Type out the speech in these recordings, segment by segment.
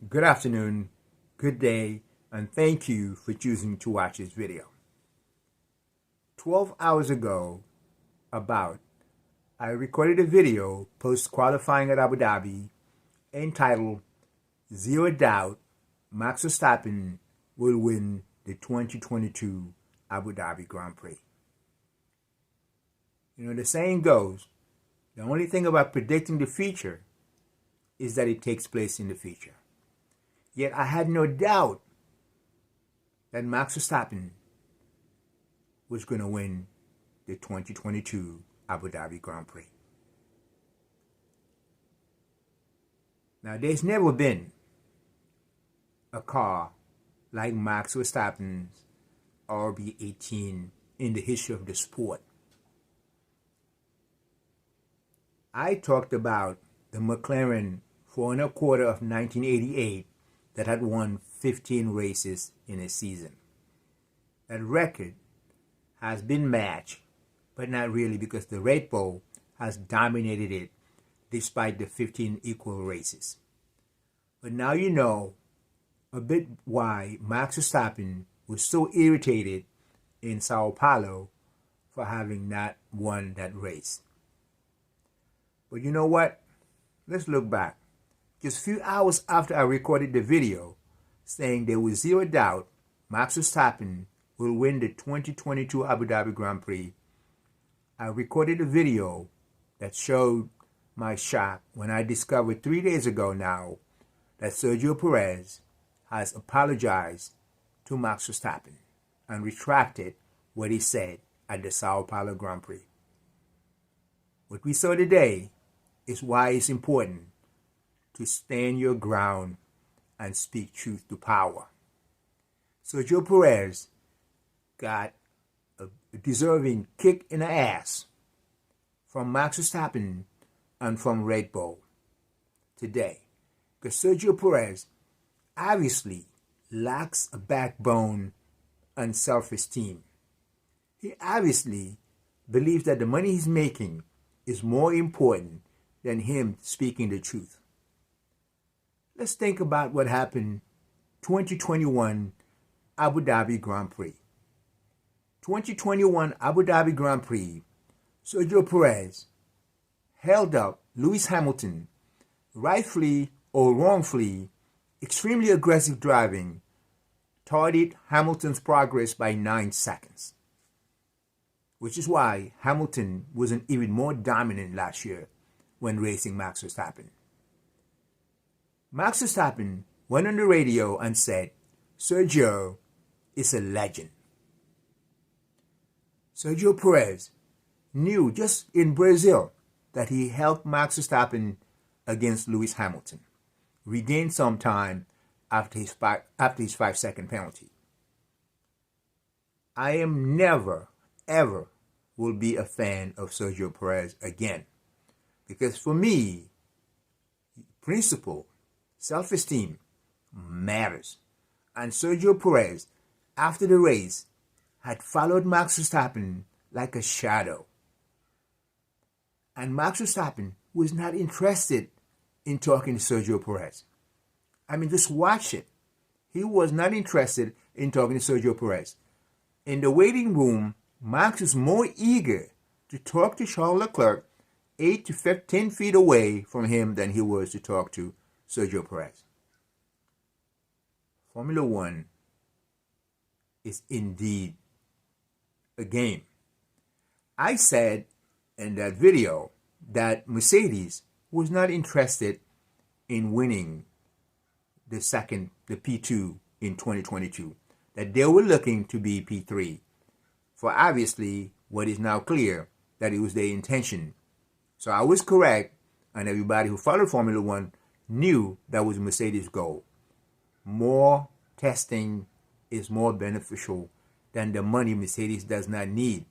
Good afternoon, good day, and thank you for choosing to watch this video. 12 hours ago, I recorded a video post-qualifying at Abu Dhabi entitled, "Zero Doubt Max Verstappen will win the 2022 Abu Dhabi Grand Prix." You know, the saying goes, the only thing about predicting the future is that it takes place in the future. Yet I had no doubt that Max Verstappen was going to win the 2022 Abu Dhabi Grand Prix. Now, there's never been a car like Max Verstappen'S RB18 in the history of the sport. I talked about the McLaren 4.25 of 1988 that had won 15 races in a season. That record has been matched, but not really, because the Red Bull has dominated it despite the 15 equal races. But now you know a bit why Max Verstappen was so irritated in Sao Paulo for having not won that race. But you know what? Let's look back. Just a few hours after I recorded the video saying there was zero doubt Max Verstappen will win the 2022 Abu Dhabi Grand Prix, I recorded a video that showed my shock when I discovered 3 days ago now that Sergio Perez has apologized to Max Verstappen and retracted what he said at the Sao Paulo Grand Prix. What we saw today is why it's important to stand your ground and speak truth to power. Sergio Perez got a deserving kick in the ass from Max Verstappen and from Red Bull today, because Sergio Perez obviously lacks a backbone and self-esteem. He obviously believes that the money he's making is more important than him speaking the truth. Let's think about what happened 2021 Abu Dhabi Grand Prix. 2021 Abu Dhabi Grand Prix, Sergio Perez held up Lewis Hamilton, rightfully or wrongfully, extremely aggressive driving, tarded Hamilton's progress by 9 seconds. Which is why Hamilton wasn't even more dominant last year when racing Max Verstappen. Max Verstappen went on the radio and said, "Sergio is a legend." Sergio Perez knew just in Brazil that he helped Max Verstappen against Lewis Hamilton, regain some time after his 5-second penalty. I am never, ever will be a fan of Sergio Perez again, because for me, principle, self-esteem matters. And Sergio Perez, after the race, had followed Max Verstappen like a shadow. And Max Verstappen was not interested in talking to Sergio Perez. I mean, just watch it. He was not interested in talking to Sergio Perez. In the waiting room, Max was more eager to talk to Charles Leclerc 8 to 15 feet away from him than he was to talk to Sergio Perez. Formula One is indeed a game. I said in that video that Mercedes was not interested in winning the P2 in 2022, that they were looking to be P3, for obviously what is now clear that it was their intention. So I was correct, and everybody who followed Formula One knew that was Mercedes' goal. More testing is more beneficial than the money Mercedes does not need.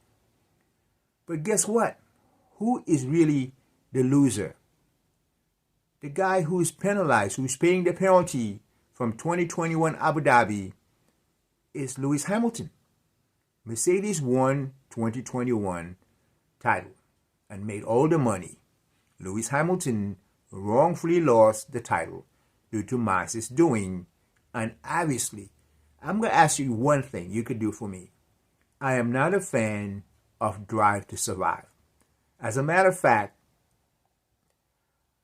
But guess what? Who is really the loser? The guy who is penalized, who is paying the penalty from 2021 Abu Dhabi, is Lewis Hamilton. Mercedes won 2021 title and made all the money. Lewis Hamilton wrongfully lost the title due to Max's doing. And obviously, I'm going to ask you one thing you could do for me. I am not a fan of Drive to Survive. As a matter of fact,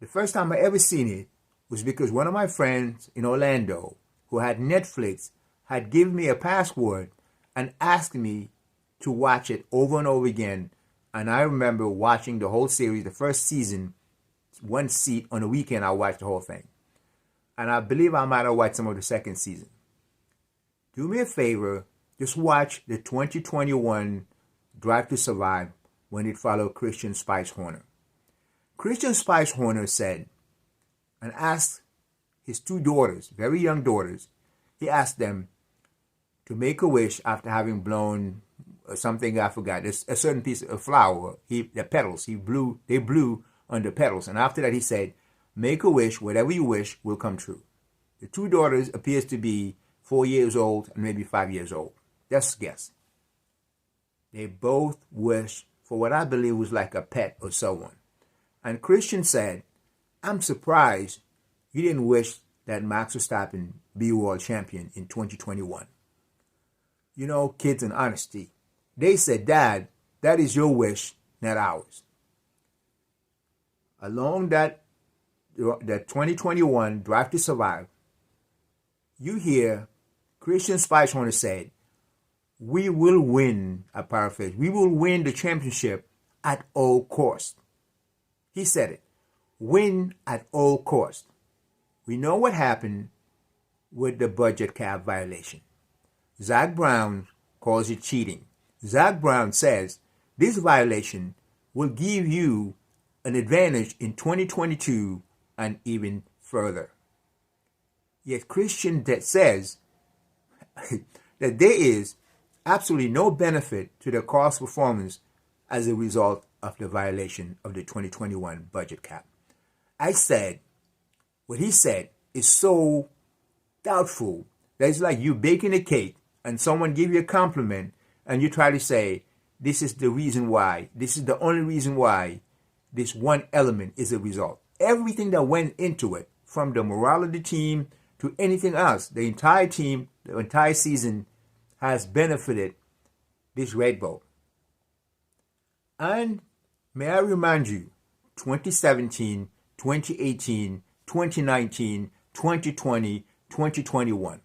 the first time I ever seen it was because one of my friends in Orlando who had Netflix had given me a password and asked me to watch it over and over again. And I remember watching the whole series, the first season, one seat on the weekend. I watched the whole thing. And I believe I might have watched some of the second season. Do me a favor, just watch the 2021 Drive to Survive when it followed Christian Spice Horner. Christian Spice Horner said and asked his two daughters, very young daughters, he asked them to make a wish after having blown something, I forgot, a certain piece of flower, the petals, they blew on the petals. And after that he said, make a wish, whatever you wish will come true. The two daughters appears to be 4 years old and maybe 5 years old. Just guess. They both wished for what I believe was like a pet or so on. And Christian said, I'm surprised you didn't wish that Max Verstappen be world champion in 2021. You know, kids in honesty. They said, Dad, that is your wish, not ours. Along the 2021 Drive to Survive, you hear Christian Spice Horner said, we will win, a paraphrase, we will win the championship at all cost. He said it, win at all cost. We know what happened with the budget cap violation. Zach Brown calls it cheating. Zach Brown says this violation will give you an advantage in 2022 and even further. Yet Christian that says that there is absolutely no benefit to the cost performance as a result of the violation of the 2021 budget cap. I said, what he said is so doubtful that it's like you baking a cake and someone give you a compliment and you try to say, this is the reason why, this is the only reason why this one element is a result. Everything that went into it, from the morale of the team to anything else, the entire team, the entire season has benefited this Red Bull. And may I remind you, 2017, 2018, 2019, 2020, 2021.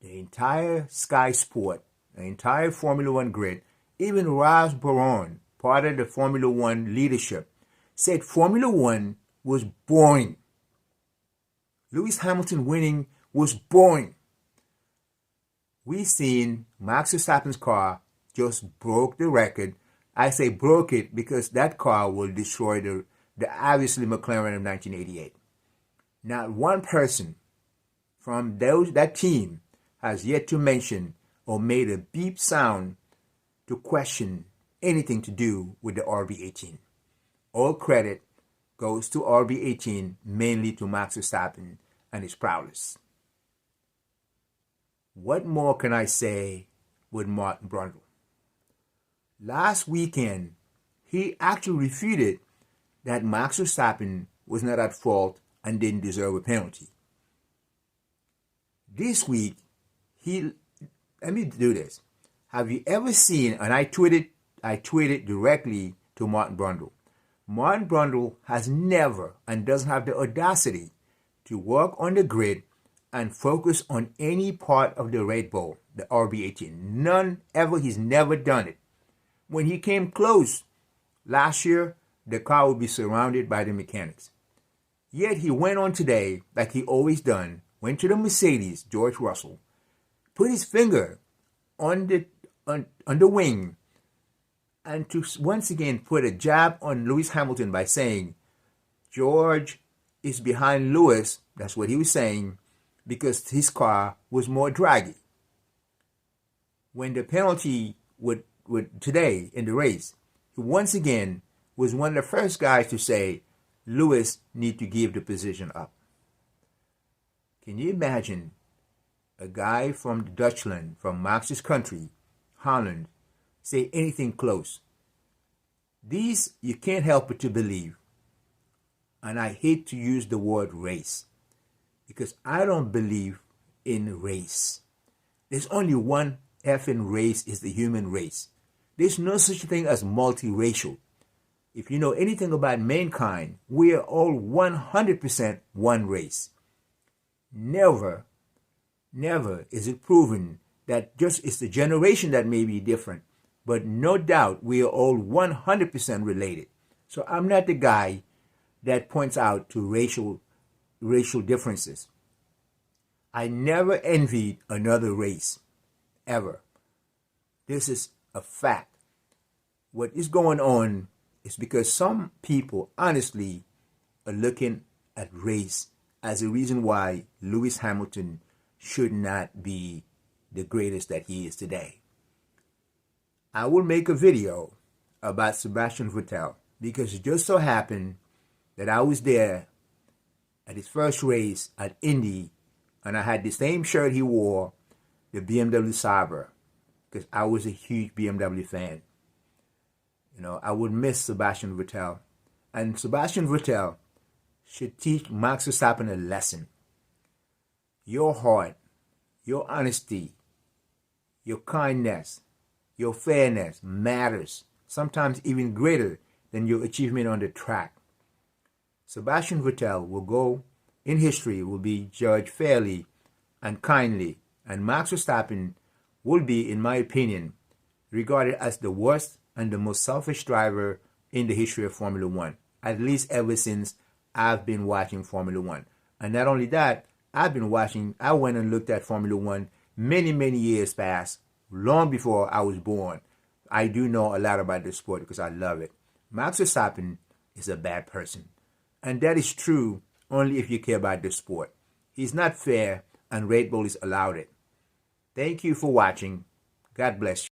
The entire Sky Sport, the entire Formula One grid, even Ross Brawn, part of the Formula One leadership, said Formula One was boring. Lewis Hamilton winning was boring. We've seen Max Verstappen's car just broke the record. I say broke it because that car will destroy the obviously McLaren of 1988. Not one person from that team has yet to mention or made a beep sound to question anything to do with the RB18. All credit goes to RB18, mainly to Max Verstappen and his prowess. What more can I say with Martin Brundle? Last weekend, he actually refuted that Max Verstappen was not at fault and didn't deserve a penalty. This week, let me do this. Have you ever seen, and I tweeted directly to Martin Brundle. Martin Brundle has never and doesn't have the audacity to work on the grid and focus on any part of the Red Bull, the RB18. None ever, he's never done it. When he came close last year, the car would be surrounded by the mechanics. Yet he went on today, like he always done, went to the Mercedes, George Russell, put his finger on the wing, and to once again put a jab on Lewis Hamilton by saying, George is behind Lewis, that's what he was saying, because his car was more draggy. When the penalty would today in the race, he once again was one of the first guys to say, Lewis need to give the position up. Can you imagine a guy from Dutchland, from Max's country, Holland, say anything close? These you can't help but to believe. And I hate to use the word race. because I don't believe in race. There's only one effing race, is the human race. There's no such thing as multiracial. If you know anything about mankind, we are all 100% one race. Never is it proven that just it's the generation that may be different, but no doubt we are all 100% related. So I'm not the guy that points out to racial differences. I never envied another race, ever. This is a fact. What is going on is because some people honestly are looking at race as a reason why Lewis Hamilton should not be the greatest that he is today. I will make a video about Sebastian Vettel because it just so happened that I was there at his first race at Indy, and I had the same shirt he wore, the BMW Sauber, because I was a huge BMW fan. You know, I would miss Sebastian Vettel. And Sebastian Vettel should teach Max Verstappen a lesson. Your heart, your honesty, your kindness, your fairness matters, sometimes even greater than your achievement on the track. Sebastian Vettel will go in history, will be judged fairly and kindly, and Max Verstappen will be, in my opinion, regarded as the worst and the most selfish driver in the history of Formula One, at least ever since I've been watching Formula One. And not only that, I went and looked at Formula One many years past, long before I was born. I do know a lot about the sport because I love it. Max Verstappen is a bad person. And that is true only if you care about the sport. He's not fair, and Red Bull is allowed it. Thank you for watching. God bless you.